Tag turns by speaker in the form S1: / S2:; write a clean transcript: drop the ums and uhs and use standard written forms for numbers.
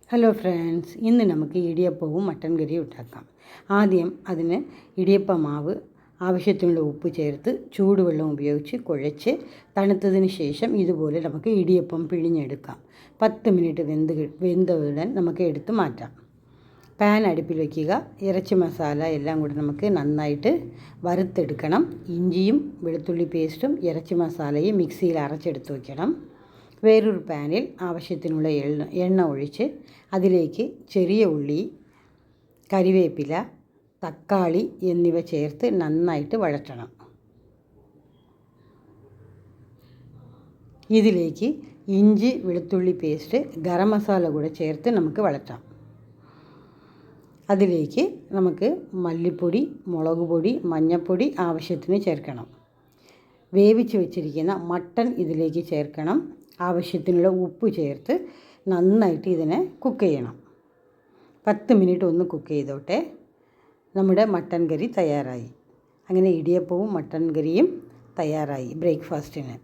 S1: Hello friends, ഇന്ന് നമുക്ക് ഇടിയപ്പവും mutton കറിയും ഉണ്ടാക്കാം. ആദ്യം അതിന് ഇടിയപ്പ മാവ് ആവശ്യത്തിനുള്ള ഉപ്പ് ചേർത്ത് ചൂടുവെള്ളം ഉപയോഗിച്ച് കുഴച്ച് തണുത്തതിന് ശേഷം ഇതുപോലെ നമുക്ക് ഇടിയപ്പം പിഴിഞ്ഞെടുക്കാം. 10 മിനിറ്റ് വെന്തവുടൻ നമുക്ക് എടുത്ത് മാറ്റാം. പാൻ അടുപ്പിൽ വയ്ക്കുക. ഇറച്ചി മസാല എല്ലാം കൂടി നമുക്ക് നന്നായിട്ട് വറുത്തെടുക്കണം. ഇഞ്ചിയും വെളുത്തുള്ളി പേസ്റ്റും ഇറച്ചി മസാലയും മിക്സിയിൽ അരച്ചെടുത്ത് വയ്ക്കണം. വേറൊരു പാനിൽ ആവശ്യത്തിനുള്ള എണ്ണ ഒഴിച്ച് അതിലേക്ക് ചെറിയ ഉള്ളി, കരിവേപ്പില, തക്കാളി എന്നിവ ചേർത്ത് നന്നായിട്ട് വഴറ്റണം. ഇതിലേക്ക് ഇഞ്ചി വെളുത്തുള്ളി പേസ്റ്റ്, ഗരം മസാല കൂടെ ചേർത്ത് നമുക്ക് വഴറ്റാം. അതിലേക്ക് നമുക്ക് മല്ലിപ്പൊടി, മുളക് പൊടി, മഞ്ഞൾപ്പൊടി ആവശ്യത്തിന് ചേർക്കണം. വേവിച്ച് വെച്ചിരിക്കുന്ന മട്ടൻ ഇതിലേക്ക് ചേർക്കണം. ആവശ്യത്തിനുള്ള ഉപ്പ് ചേർത്ത് നന്നായിട്ട് ഇതിനെ കുക്ക് ചെയ്യണം. 10 മിനിറ്റ് ഒന്ന് കുക്ക് ചെയ്തോട്ടെ. നമ്മുടെ മട്ടൻ കറി തയ്യാറായി. അങ്ങനെ ഇടിയപ്പവും മട്ടൻ കറിയും തയ്യാറായി ബ്രേക്ക്ഫാസ്റ്റിന്.